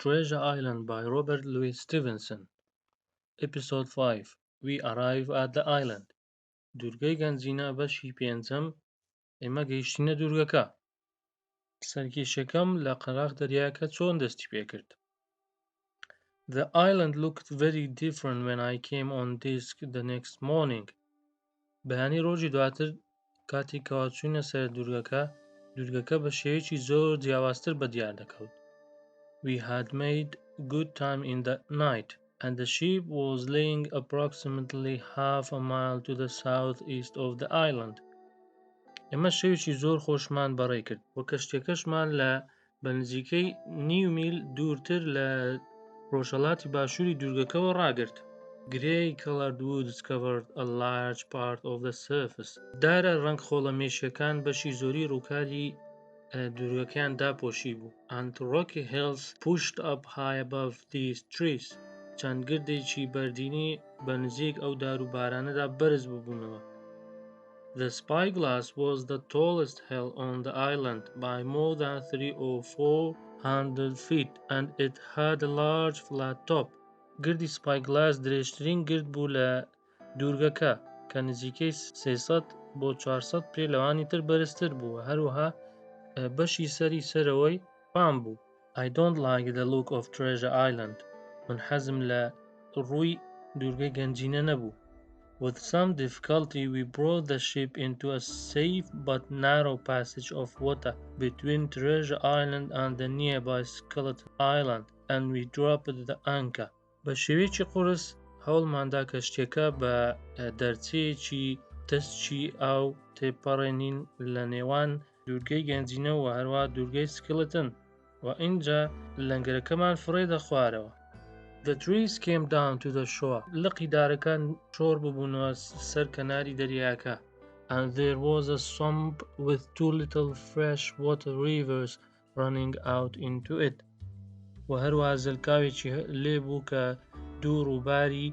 Treasure Island by Robert Louis Stevenson. Episode 5. We arrive at the island. دورگەی گەنجینە بەشی پێنجەم. ئێمە گەیشتینە دوورگەکە. سەرکێشیەکەم لە قەراغ دەریاکە چۆن دەستی پێکرد. The island looked very different when I came on deck the next morning. بەیانی ڕۆژی دواتر کاتێک کەوا چووینە سەر دوورگەکە بە شێوەیەکی زۆر جیاوازتر بەدیار دەکەوت. We had made good time in the night, and the ship was lying approximately half a mile to the southeast of the island. ئێمە شەوێکی زۆر خۆشمان بەڕێ کرد و کەشتیەکەشمان لە بەنزیکەی نیو میل دوورتر لە ڕۆژهەڵاتی باشووری دوورگەکەوە ڕاگرت. Grey colored woods covered a large part of the surface. دارە ڕەنگ خۆڵەمێشیەکان بەشی زۆری ڕووکاری دوورگەکەیان داپۆشی بوو. And rocky hills pushed up high above these trees. چەند گردێکی بەردینی بەنزیک ئەو داروبارانەدا بەرز ببوونەوە. The spyglass was the tallest hill on the island by more than 300 or 400 feet, and it had a large flat top. گردی spyglass درێژترین گرد بوو لە دوورگەکە کە نزیکەی 300 بۆ 400 پێ لەوانی تر بەرزتر بووە. هەروەها بەشی سەرەوەی پام بوو. I don't like the look of Treasure Island. من حەزم لە ڕووی دوورگەی گەنجینە نەبوو. With some difficulty we brought the ship into a safe but narrow passage of water between Treasure Island and the nearby Skeleton Island, and we dropped the anchor. بە شێوەیەکی قورس هەوڵماندا کەشتیەکە بە دەرچەیەکی دەستچی ئاو تێپەڕێنین لە نێوان دوورگەی گەنجینە و هەروە دوورگەی سکلتن و ئینجا لەنگەرەکەمان فڕێدە خوارەوە. The trees came down to the shore. لقی دارەکان شۆڕ ببوونەوە سەر کەناری دەریاکە. And there was a swamp with 2 little fresh water rivers running out into it. و هەروە زلکاوێکی لێ بوو کە دوو ڕووباری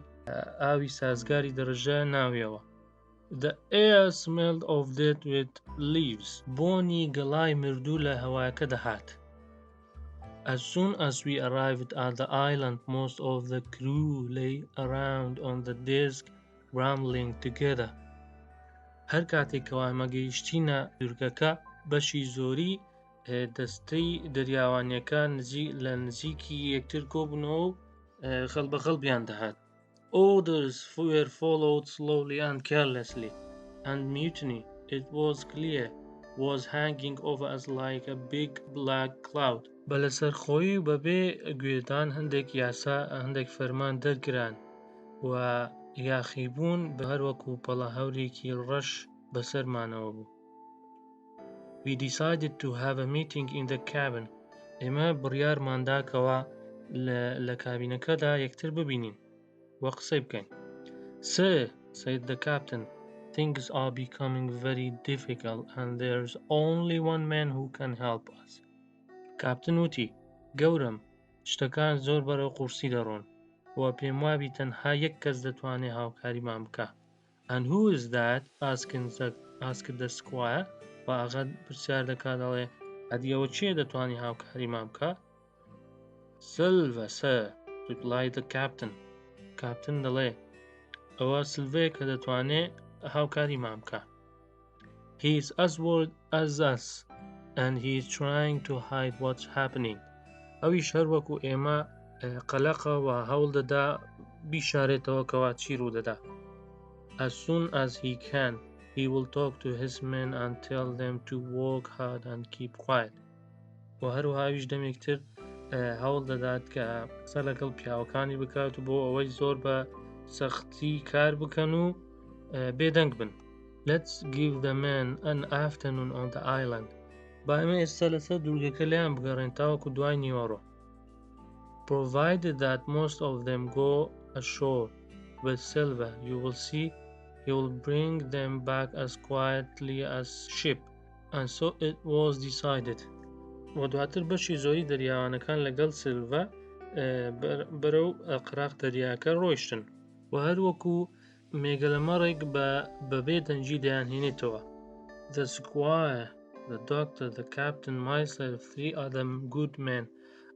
ئاوی سازگاری دەڕژە ناویەوە. The air smelled of dead wet leaves. بۆنی گەڵای مردوو لە هەوایەکە دەهات. As soon as we arrived at the island, most of the crew lay around on the deck grumbling together. هەر کاتێک کەوا ئێمە گەیشتینە دوورگەکە بەشی زۆری دەستەی دەریاوانیەکە لە نزیکی یەکتر کۆبوونەوە و خەڵبەخەڵبیان دەهات. Orders were followed slowly and carelessly, and mutiny, it was clear, was hanging over us like a big black cloud. بەلەسەرخۆیی و بەبێ گوێدان هەندێک یاسا هەندێک فەرمان دەرکران و یاخیبوون بە هەروەکو پەڵە هەورێکی ڕەش بەسەرمانەوە بوو. We decided to have a meeting in the cabin. ئێمە بڕیارماندا کەوا لە کابینەکەدا یەکتر ببینین و قسەی بکەین. Sir, said the captain, things are becoming very difficult and there's only one man who can help us. کاپتن وتی گەورم شتەکان زۆر بەرەو قورسی دەڕۆن و پێم وابی تەنها یەک کەس دەتوانێت هاوکاریمان بکە. And who is that? asked the squire. و ئاغا پرسیار دەکات دەڵێ ئەدی ئەوە چییە دەتوانی هاوکاریمان بکە؟ Silver, sir, replied the captain. کاپتن دەڵێ ئەوە سلڤەیە کە دەتوانێت هاوکاریمان بکە. He is as worried as us, and he is trying to hide what's happening. ئەویش هەروەکو ئێمە قەلەقە و هەوڵ دەدا بیشارێتەوە کەوا چی ڕوو دەدا. As soon as he can, he will talk to his men and tell them to work hard and keep quiet. و هەروەهاویش دەمێکتر هەوڵ دەدات کە قسە لەگەڵ پیاوەکانی بکات و بۆ ئەوەی زۆر بە سەختی کار بکەن و بێدەنگ بن. Let's give the men an afternoon on the island. با ئێمە ئێستا لەسەر دوورگەکە لێیان بگەڕێن تاوەکو دوای نیوەڕۆ. Provided that most of them go ashore with silver, you will see he will bring them back as quietly as ship. And so it was decided. و دواتر بەشی زۆری دەریاوانەکان لەگەڵ سلڤە بەرەو قەراغ دەریاکە ڕۆیشتن و هەروەکو مێگەلەمەڕێک بەبێ دەنجی دەیانهێنێتەوە. The squire, the doctor, the captain, myself, 3 other good men,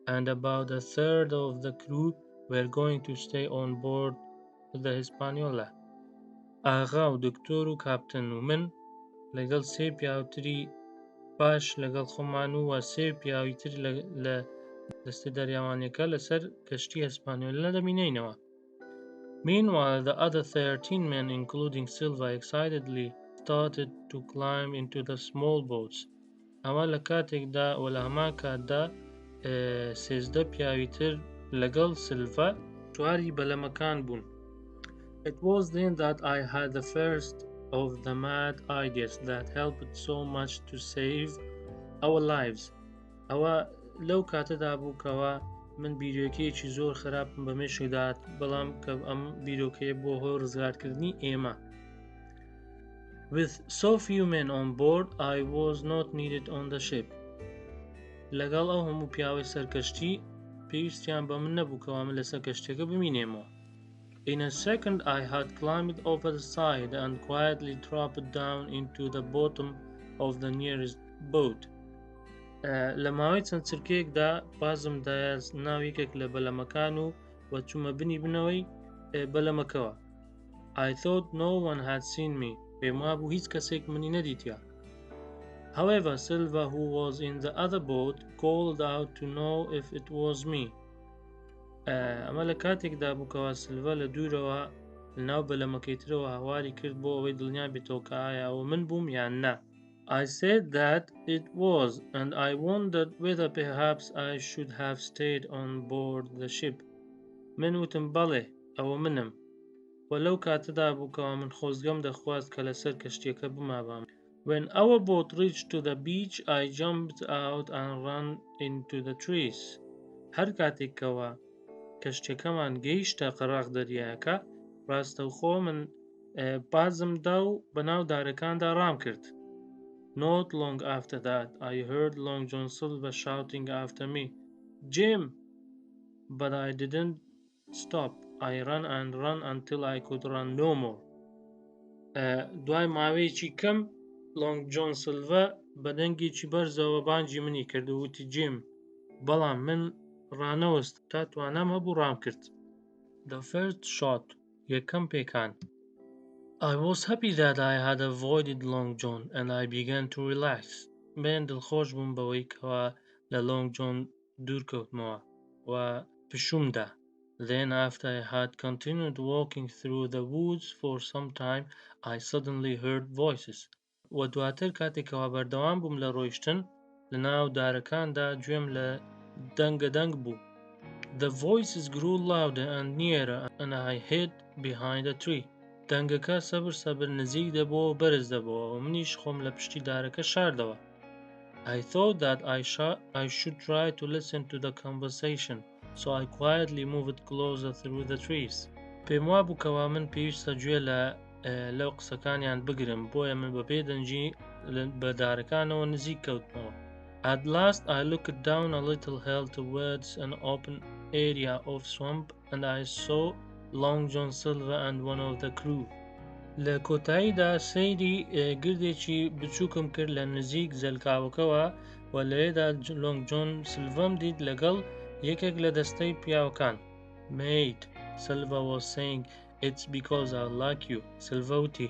and about a third of the crew were going to stay on board the Hispaniola. ئاغا و دکتۆر و کاپتن و من لەگەڵ سێ پیاوتری باش لەگەڵ خۆمان و سێ پیاوی تر لە دەستە دەریاوانیەکە لەسەر کەشتی ئەسپانیۆلا دەمینینەوە. Meanwhile, the other 13 men, including Silva, excitedly started to climb into the small boats. ئەمە لە کاتێکدا و لە هەمان کاتدا سێزدە پیاوی تر لەگەڵ سلڤا سواری بەلەمەکان بوون. It was then that I had the first of the mad ideas that helped so much to save our lives. ئەوە لەو کاتەدا بوو کەوە من بیرۆکەیەکی زۆر خراپم بە مێشکدات، بەڵام کە ئەم بیرۆکەیە بۆ هۆی ڕزگارکردنی ئێمە. With so few men on board, I was not needed on the ship. لەگەڵ ئەو هەموو پیاوەی سەرکەشتی پێویستیان بە من نەبوو کەوا من لەسەر کەشتێکە بمینێمەوە. In a second I had climbed over the side and quietly dropped down into the bottom of the nearest boat. لە ماوەی چەند چرکەیەکدا بازم دایە ناویەکێک لە بەلەمەکان و وەچوومە بنی بنەوەی بەلەمەکەوە. I thought no one had seen me. پێم وابوو هیچ کەسێک منی نەدیتیا. However, Silva, who was in the other boat, called out to know if it was me. ئەمە لە کاتێکدا بووکەوە سلڤە لە دوورەوە لەناو بەلەمەکەیترەوە هاواری کرد بۆ ئەوەی دڵنیا بێتەوە کە ئایا ئەوە من بووم یان نا. I said that it was, and I wondered whether perhaps I should have stayed on board the ship. من وتم بەڵێ ئەوە منم. و لەو کاتەدا بووکەوە من خۆزگەم دەخواست کە لەسەر کەشتیەکە بمابام. When our boat reached to the beach, I jumped out and ran into the trees. هەر کاتێکەوە کەشتیەکەمان گەیشتە قەراغ دەریایەکە، ڕاستەوخۆ من بازمدا و بەناو دارەکاندا ڕام کرد. Not long after that, I heard Long John Silver shouting after me, "Jim!" But I didn't stop. I ran and ran until I could run no more. دوای ماوەیەکی کەم لۆنگ جۆن سلڤە بە دەنگێکی بەرزەوە بانگی منی کرد و وتی جیم، بەڵام من ڕانەوەست تا توانام هەبوو ڕام کرد. The first shot. یەکەم پێکان. I was happy that I had avoided Long John and I began to relax. من دڵخۆش بووم بەوەی کەوا لە لۆنگ جۆن دوورکەوتمەوە و پشوومدا. Then after I had continued walking through the woods for some time, I suddenly heard voices. و دواتر کاتێکەوە بەردەوام بووم لە ڕۆیشتن لەناو دارەکاندا گوێم لە دەنگ بوو. The voices grew louder and nearer and I hid behind a tree. دەنگەکە سەبر نزیک دەبەوە و بەرز دەبەوە و منیش خۆم لە پشتی دارەکە شاردەوە. I thought that I should try to listen to the conversation, so I quietly moved closer through the trees. پێم وابوو کەوا من پێویستە گوێ لەو قسەکانیان بگرم، بۆیە من بەبێ دەنگی بە دارەکانەوە نزیک کەوتمەوە. At last I looked down a little hill towards an open area of swamp and I saw Long John Silver and one of the crew. لە کۆتاییدا سەیری گردێکی بچووکم کرد لە نزیک زەلکاوەکەوە و لەوێدا لۆنگ جۆن سلڤەم دیت لەگەڵ یەکێک لە دەستەی پیاوەکان. Mate, Silva was saying, "It's because I like you." سلڤە وتی،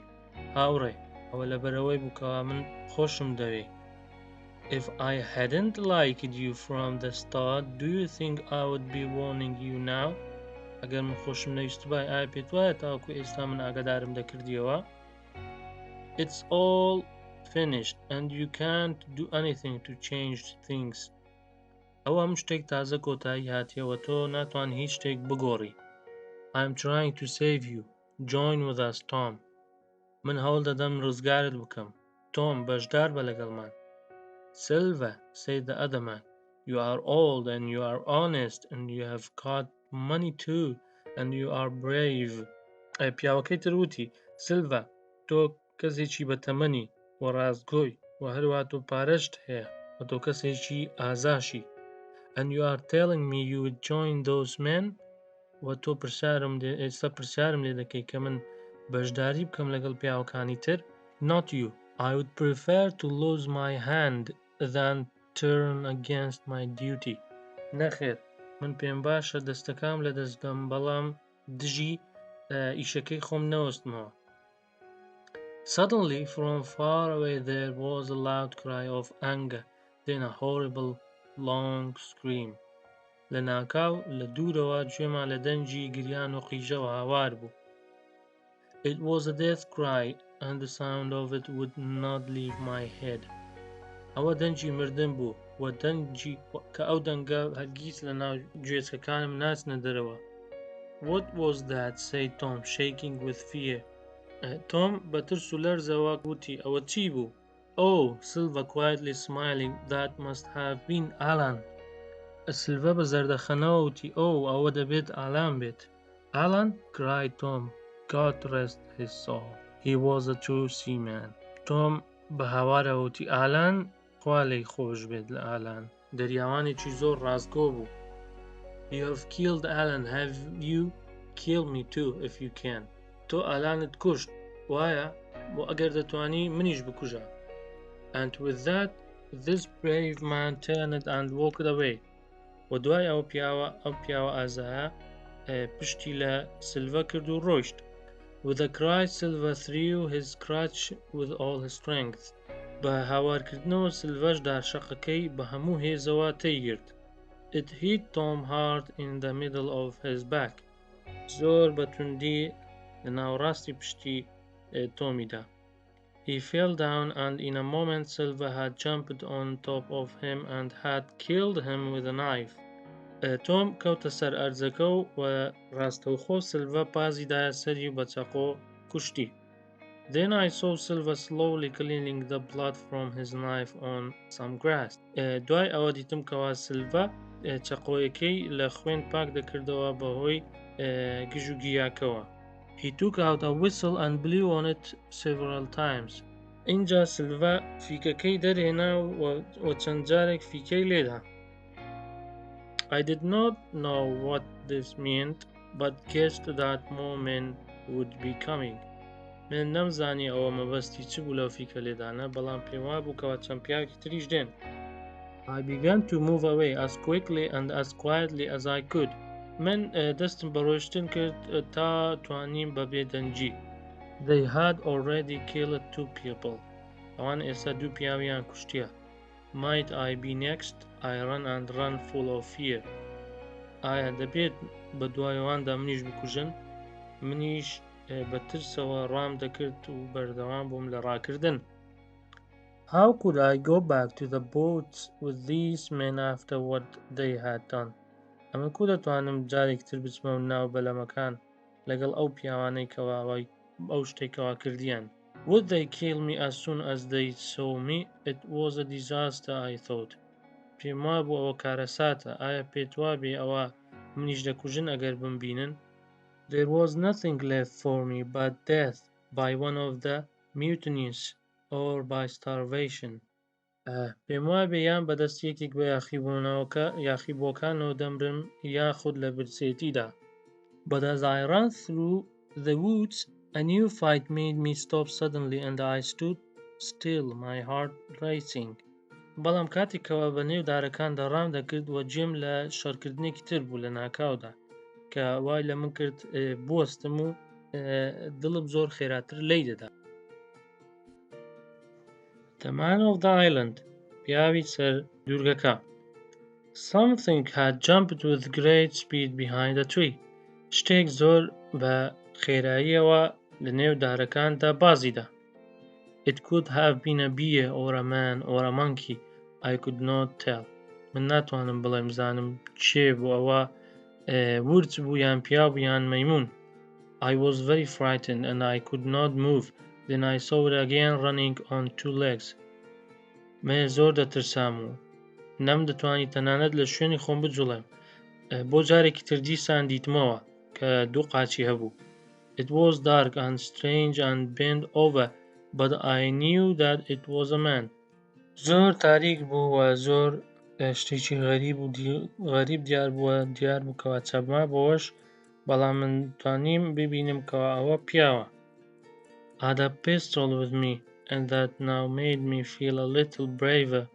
هاوڕێ، ئەوە لەبەرەوەی بووکەوە من خۆشم دەوێ. If I hadn't liked you from the start, do you think I would be warning you now? ئەگەر من خۆشم نەویست بای ئایا پێت وایە تاوەکو ئێستا من ئاگادارم دەکردیەوە؟ It's all finished and you can't do anything to change things. ئەوە هەموو شتێک تازە کۆتایی هاتیەوە، تۆ ناتوان هیچ شتێک بگۆڕی. I'm trying to save you. Join with us, Tom. من هەوڵ دەدەم ڕزگارت بکەم. تۆم، بەشدار بە لەگەڵمان. Silva, said the other man, you are old and you are honest and you have got money too and you are brave. پیاوەکەی تروتی، سلڤە، تۆ کەسێکی بەتەمەنی و ڕاستگۆی و هەروە تۆ پارەشت هەیە و تۆ کەسێکی ئازاشی. And you are telling me you would join those men? و تۆ ئێستا پرسیارم لێ دەکەی کە من بەشداری بکەم لەگەڵ پیاوەکانی تر؟ Not you. I would prefer to lose my hand than turn against my duty. نەخێر من پێم باشە دەستەکام لە دەست بدەم بەڵام دژی ئیشەکەی خۆم نەوەستمەوە. Suddenly from far away there was a loud cry of anger, then a horrible long scream. لە ناکاو لە دوورەوە گوێمان لە دەنگی گریان و قیژەوە هاوار بوو. It was a death cry and the sound of it would not leave my head. ئەوە دەنگی مردن بوو و دەنگی کە ئەو دەنگە هەرگیز لە ناو گوێچکەکانم ناچنە دەرەوە. What was that? said Tom, shaking with fear. Tom بە ترس و لەرزەوە گوتی ئەوە چی بوو؟ Oh, Silver quietly smiling, that must have been Alan. سیلڤە بە زەردەخەنەوە وتی ئەوە دەبێت ئالان بێت. Alan, cried Tom, God rest his soul. He was a true seaman. Tom بە هاوارەوە وتی ئالان خوا لێی خۆش بێت لە ئالان دەریاوانێکی زۆر ڕاستگۆ بوو. You have killed Alan, have you? Kill me too if you can. تۆ ئالانت کوشت وایە بۆ ئەگەر دەتوانی منیش بکوژە. And with that this brave man turned and walked away. و دوای ئەو پیاوە ئازایە پشتی لە سیلڤە کرد و ڕۆیشت. With a cry Silver threw his crutch with all his strength. بە هاوارکردنەوە سیلڤەش دارشەقەکەی بە هەموو هێزەوە تێیگرت. It hit Tom hard in the middle of his back. زۆر بە توندی لە ناوڕاستی پشتی تۆمیدا. He fell down and in a moment Silver had jumped on top of him and had killed him with a knife. تۆم کەوتە سەر ئەرزەکە و ڕاستەوخۆ سیلڤە پازیدایە سەری و بە چەقۆ کوشتی. Then I saw Silver slowly cleaning the blood from his knife on some grass. دوای ئەوە دیتم کەوا سیلڤە چەقۆیەکەی لە خوێن پاک دەکردەوە بەهۆی گژ و گیاکەوە. He took out a whistle and blew on it several times. اینجا سیلڤە فیکەکەی دەرهێنا و چەند جارێک فیکەی لێدا. I did not know what this meant, but guessed that more men would be coming. من نەمزانی ئەوە مەبەستی چ بوو لەو فیکە لێدانە بەڵام پێم وا بوو کەوە چەند پیاوێکی تریش دێن. I began to move away as quickly and as quietly as I could. من دەستم بە ڕۆیشتن کرد تا توانیم بەبێ دەنگی. They had already killed 2 people. ئەوان ئێستا 2 پیاویان کوشتیە. Might I be next? I ran and ran full of fear. ئایا دەبێت بە دوایەواندا منیش بکوژن؟ منیش بە ترسەوە ڕام دەکرد و بەردەوام بووم لە ڕاکردن. How could I go back to the boats with these men after what they had done? ئەمە کو دەتوانم جارێک تر بچمە و ناو بەلەمەکان لەگەڵ ئەو پیاوانەی کەواوەی ئەو شتێکەوە کردیان. Would they kill me as soon as they saw me? It was a disaster, I thought. پێم وا بوو ئەوە کارەساتە ئایا پێت وابێ ئەوە منیش دەکوژن ئەگەر بمبینن؟ There was nothing left for me but death by one of the mutinies or by starvation. پێم وابێ یان بەدەست یەکێک بە یاخیبووەکانەوە دەمرم یاخود لە برسێتیدا. But as I ran through the woods a new fight made me stop suddenly and I stood still, my heart racing. بەڵام کاتێکەوە بە نێو دارەکان دەڕام دەکرد و گوێم لە شەڕکردنێکی تر بوو لە ناکاودا کە وای لە من کرد بوەستم و دڵم زۆر خێراتر لێی دەدا. The man of the island, پیاوی سەر دوورگەکە. Something had jumped with great speed behind a tree. شتێک زۆر بە خێراییەوە لە نێو دارەکاندا بازیدا. It could have been a bear or a man or a monkey. I could not tell. من ناتوانم بڵێم زانم چێ بوو ئەوە ورچ بوو یان پیا بوو یان مەیمون. I was very frightened and I could not move. Then I saw it again running on 2 legs. من زۆر دەترسام و نەم دەتوانی تەنانەت لە شوێنی خۆم بجوڵێم. بۆ جارێکی تر دیسان دیتمەوە کە 2 قاچی هەبوو. It was dark and strange and bent over, but I knew that it was a man. زۆر تاریک بوو و زۆر شتێکی غەریب دیار بوو کەوا چەبما بۆش بەڵام من توانیم ببینم کەوا ئەوە پیاوە. I had a pistol with me and that now made me feel a little braver.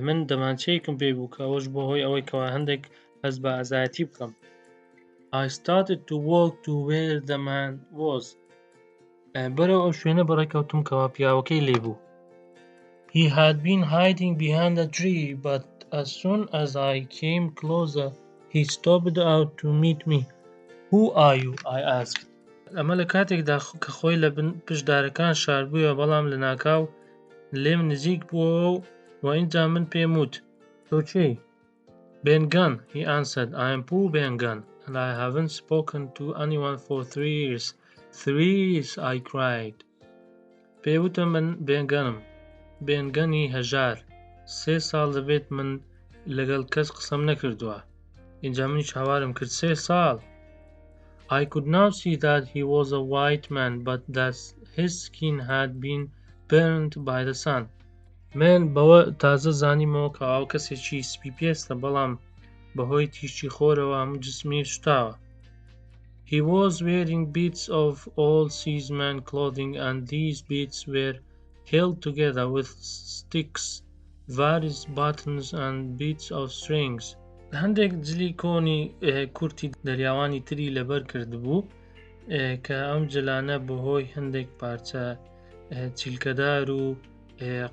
من دەمانچەیەکم پێ بوو کە ئەوەش بۆ هۆی ئەوەی کەوا هەندێک هەز بە ئازایەتی بکەم. I started to walk to where the man was. بەرەو ئەو شوێنە بەڕێکەوتم کەوا پیاوەکەی لێبوو. He had been hiding behind a tree, but as soon as I came closer, he stopped out to meet me. Who are you? I asked. ئەمە لە کاتێکدا کە خۆی لە پشدارەکان شاردبووە، بەڵام لە ناکاو لێم نزیک بووەوە و ئینجا من پێم وت تۆ چی؟ Bengan, he answered. I am poor Bengan, and I haven't spoken to anyone for 3 years. 3 years, I cried. پێوتم من بێنگەنم. بێنگەنی هەژار. 3 ساڵ دەبێت من لەگەڵ کەس قسەم نەکردووە. اینجا منیش هاوارم کرد 3 ساڵ. I could now see that he was a white man, but that his skin had been burnt by the sun. من بەوە تازە زانیمەوە کە ئەو کەسێکی سپی پێستە، بەڵام بەهۆی تیشی خۆرەوە هەموو جسمی شتاوە. He was wearing bits of old seaman clothing, and these bits were held together with sticks, various buttons and bits of strings. هەندێک جلی کۆنی کورتی دەریاوانی تری لەبەر کردبوو کە ئەم جلانە بەهۆی هەندێک پارچە چیلکەدار و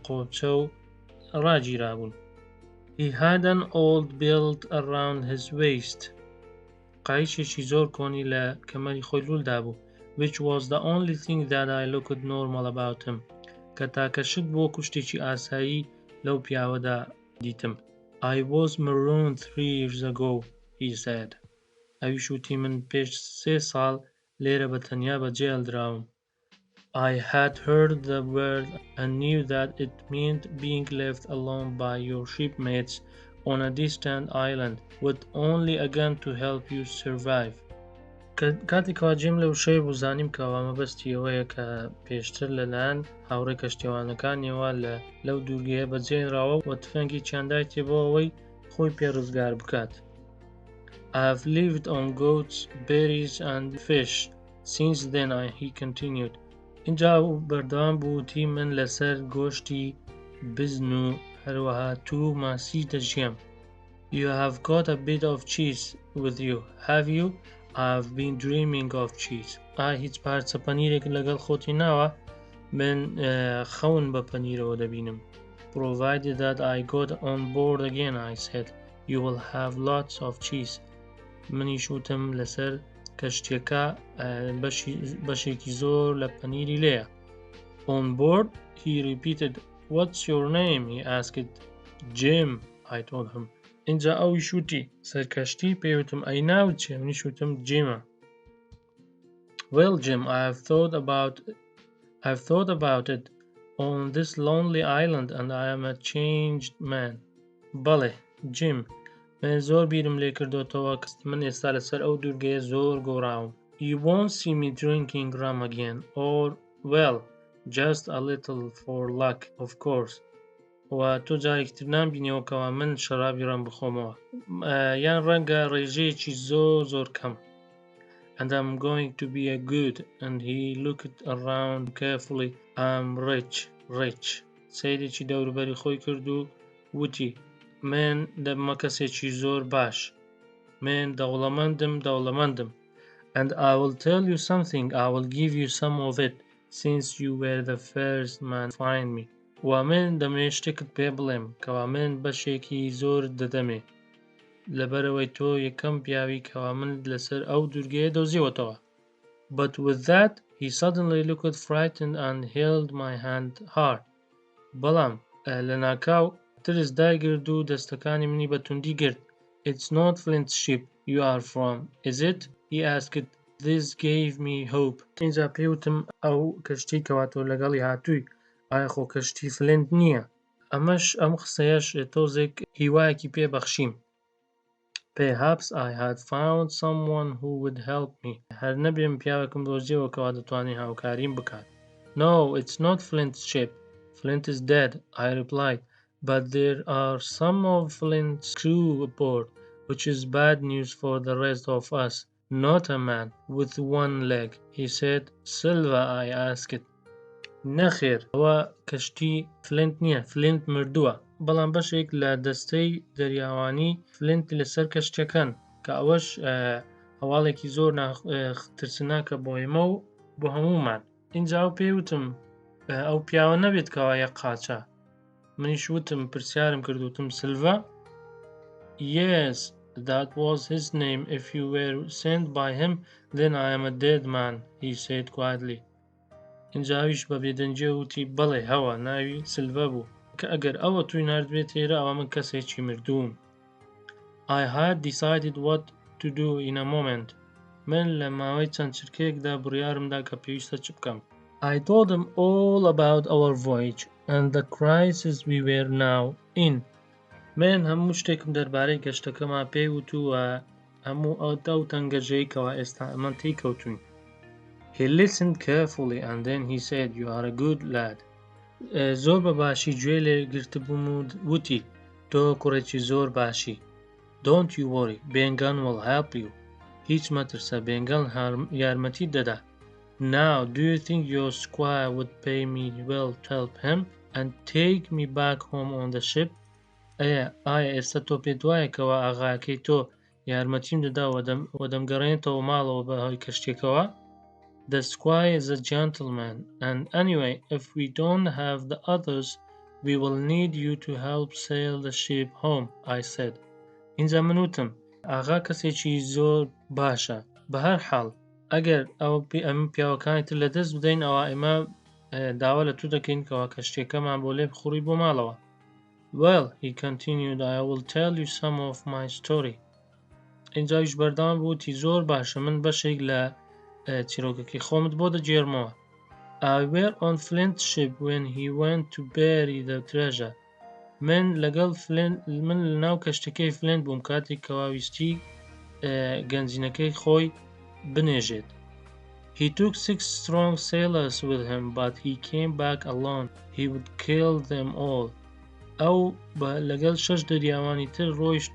قۆچە و ڕاگیرابوون. He had an old belt around his waist. قایشێکی زۆر کۆنی لە کەمەری خۆی لولدا بوو. Which was the only thing that I looked normal about him. کە تاکەشت بۆ کوشتێکی ئاسایی لەو پیاوەدا دیتم. I was marooned 3 years ago, he said. ئەویش وتی من پێش 3 ساڵ لێرە بە تەنیا بەجێهێڵدراوم. I had heard the word and knew that it meant being left alone by your shipmates on a distant island with only a gun to help you survive. کاتێکەوە جێم لەو شەوێ بوو زانیم کەوا مەبەستی ئەوەیە کە پێشتر لەلایەن هاوڕێ کەشتیوانەکانیەوە لەو دوورگەیە بەجێهێنراوە و تفەنگی چیاندای تێبەوە ئەوەی خۆی پێڕزگار بکات. I have lived on goats, berries and fish since then, he continued. اینجا بەردەوام بووتی من لەسەر گۆشتی بزن و هەروەها تو ماسی دەژیم. You have got a bit of cheese with you, have you? I have been dreaming of cheese. هیچ پارچە پەنیرێک لەگەڵ خۆتی ناوە؟ من خەون بە پەنیرەوە دەبینم. Provided that I got on board again, I said, you will have lots of cheese. منیش وتم لەسەر کەشتیەکە بەشێکی زۆر لە پەنیری لێیە. On board, he repeated. What's your name? He asked. Jim, I told him. اینجا ئەویش وتی سەرکەشتی پێوتم ئەی ناوت چییە؟ منیش وتم جیمە. Well, Jim, I've thought about it on this lonely island and I am a changed man. بەڵێ جیم، من زۆر بیرم لێ کردوتەوە کە من ئێستا لەسەر ئەو دوورگەیە زۆر گۆڕاوم. You won't see me drinking rum again, or, well, just a little for luck, of course. و تۆ جارێکتر نامبینیەوە کەوا من شەرابی ڕەم بخۆمەوە، یان ڕەنگە ڕێژەیەکی زۆر کەم. And I'm going to be a good, and he looked around carefully. I'm rich. سەیرێکی دەوروبەری خۆی کرد و وتی من دەبمە کەسێکی زۆر باش. من دەوڵەمەندم. And I will tell you something, I will give you some of it, since you were the first man to find me. و من دەمێ شتێکت پێ بڵێم کەوا من بەشێکی زۆر دەدەمێ لەبەرەوەی تۆ یەکەم پیاوی کەوا من لەسەر ئەو دوورگەیە دۆزیوەتەوە. But with that, he suddenly looked frightened and held my hand hard. بەڵام لە ناکاو ترس دایگرد و دەستەکانی منی بە توندی گرت. It's not Flint's ship you are from, is it? He asked. This gave me hope. اینجا پێوتم ئەو کەشتی کەوا تۆ لەگەڵی هاتووی ئایا خۆ کەشتی فلنت نییە؟ ئەم قسەیەش تۆزێک هیوایەکی پێبەخشیم. Perhaps I had found someone who would help me. هەر نەبێم پیاوێکم دۆزیەوە کەوا دەتوانێت هاوکاریم بکات. No, it's not Flint's ship. Flint is dead, I replied. But there are some of Flint's crew aboard, which is bad news for the rest of us. Not a man with one leg, he said. Silva, I asked. نەخێر، ئەوە کەشتی فلنت نییە، فلنت مردووە. بەڵام بەشێک لە دەستەی دەریاوانی فلنت لەسەر کەشتیەکەن کە ئەوەش هەواڵێکی زۆر ترسناکە بۆ ئێمە و بۆ هەمومان. اینجا و پێیوتم ئەو پیاوە نەبێت کەوا یەک قاچە. منیش وتم پرسیارم کردوتم سلڤە؟ Yes, that was his name. If you were sent by him, then I am a dead man, he said quietly. اینجاویش بە بێدەنجێ وتی بەڵێ هەوە ناوی سلڤە بوو کە ئەگەر ئەوە توی نردبێت هێرە ئەوە من کەسێکی مردووم. I had decided what to do in a moment. من لە ماوەی چەند چرکەیەکدا بڕیارمدا کە پێویستە چ بکەم. I told him all about our voyage and the crisis we were now in. من هەموو شتێکم دەربارەی گەشتەکەمان پێی وتووە هەموو ئەو تەنگەژەیەکەوە ئێستا ئەمە تێی کەوتوین. He listened carefully and then he said, "You are a good lad." زۆر بە باشی گوێ لێ گرتبووم و وتی تۆ کوڕێکی زۆر باشی. Don't you worry, بێنگان will help you. هیچ مەترسە بێنگان یارمەتی دەدا. Now, do you think your squire would pay me well to help him and take me back home on the ship? ئایا ئێستا تۆ پێت وایە کەوا ئاغاکەی تۆ یارمەتیم دەدا و دەمگەڕێنێتەوە ماڵەوە بەهۆی کەشتێکەوە؟ The squire is a gentleman, and anyway, if we don't have the others, we will need you to help sail the ship home, I said. اینجا من وتم ئاغا کەسێکی زۆر باشە. بە هەر حاڵ ئەگەر ئەمە پیاوەکانی تر لە دەست بدەین ئەوە ئێمە داوا لە تو دەکەین کەوا کەشتێکەمان بۆ لێ بخوڕی بۆ ماڵەوە. Well, he continued, I will tell you some of my story. اینجاویش بەردەوام بووتی زۆر باشە من بەشێک لە چیرۆکەکەی خۆمت بۆ دەجێڕمەوە. I were on Flint's ship when he went to bury the treasure. من لە ناو کەشتەکەی فلنت بووم کاتێک کەوا ویستی گەنجینەکەی خۆی بنێژێت. He took 6 strong sailors with him, but he came back alone. He would kill them all. ئەو لەگەڵ 6 دەریاوانی تر ڕۆیشت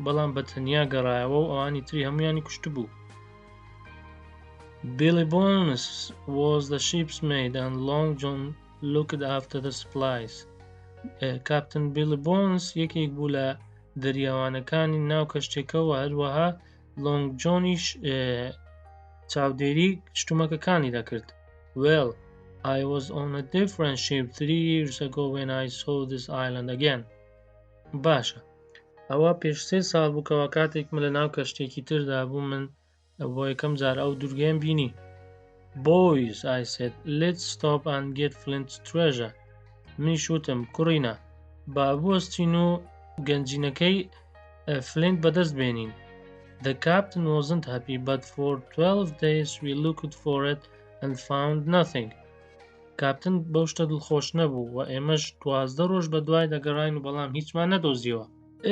بەڵام بە تەنیا گەڕایەوە و ئەوانی تری هەمویانی کوشتبوو. Billy Bones was the ship's mate and Long John looked after the supplies. Captain Billy Bones یەکێک بوو لە دەریاوانەکانی ناو کەشتێکەوە هەروەها Long Johniش چاودێری شتومەکەکانی دەکرد. Well, I was on a different ship 3 years ago when I saw this island again. باشە. ئەوە پێش 3 ساڵ بوو کەوا کاتێک من لە ناو کەشتێکی تردا بوو من بۆ یەکەم جار ئەو دوورگەیم بینی. Boys, I said, let's stop and get Flint's treasure. منیش وتم کوڕینە با بوەستین و گەنجینەکەی فلنت بەدەست بێنین. The captain wasn't happy, but for 12 days we looked for it and found nothing. کاپتن بەو شتە دڵخۆش نەبوو و ئێمەش 12 ڕۆژ بە دوای دەگەڕاین و بەڵام هیچمان نەدۆزیەوە.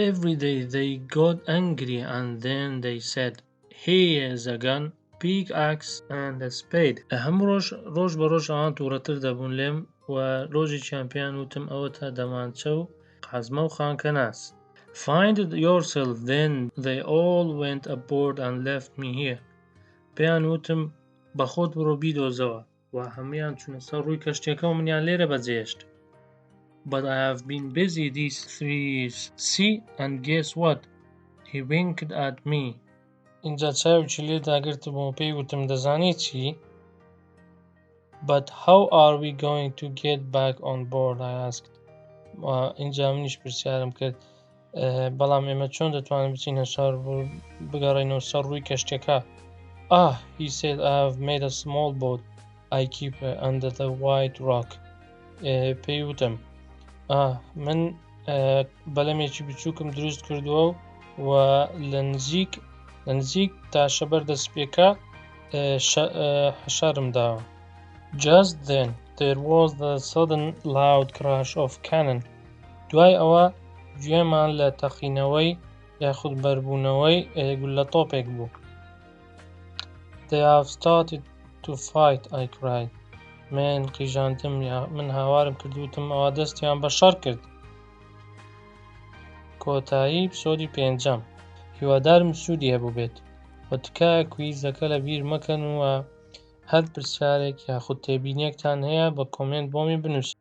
Every day they got angry and then they said, "Here's a gun, pickaxe and a spade." هەموو ڕۆژ بە ڕۆژ ئەوان تووڕەتر دەبوون لێم و ڕۆژێکیان پێیان وتم ئەوە تا دەمانچە و قازمە و خانکەناس. Find it yourself. Then they all went aboard and left me here. پێیان وتم بە خۆت بڕۆ بیدۆزەوە و هەمویان چوونە سەر ڕووی کەشتێکە و منیان لێرە بەجێشت. But I have been busy these 3 years. See, and guess what? He winked at me. اینجا چاوێکی لێ داگرتبووم و پێی وتم دەزانی چی؟ But how are we going to get back on board? I asked. اینجا منیش پرسیارم کرد بەڵام ئێمە چۆن دەتوانین بچینە شار بگەڕێنەوە سەر ڕووی کەشتێکە؟ He said, I have made a small boat. I keep her under the white rock. پێی وتم من بەلەمێکی بچووکم دروست کردووە و لە نزیک تاشە بەردەستپێکە حەشارم داوە. Just then there was the sudden loud crash of cannon. دوای ئەوە گوێمان لە تەقینەوەی یاخود بەربوونەوەی گولەتۆپێک بوو. They have started to fight, I cried. من قیژاندم من هاوارم کردوتم ئەوە دەستیان بە شەڕ کرد. کۆتایی ئەپیسۆدی 5. هیوادارم سوودی هەبوو بێت و تکایە کویزەکە لە بیر مەکەن و هەر پرسیارێک یاخود تێبینیەکتان هەیە بە کۆمنت بۆمی بنووسن.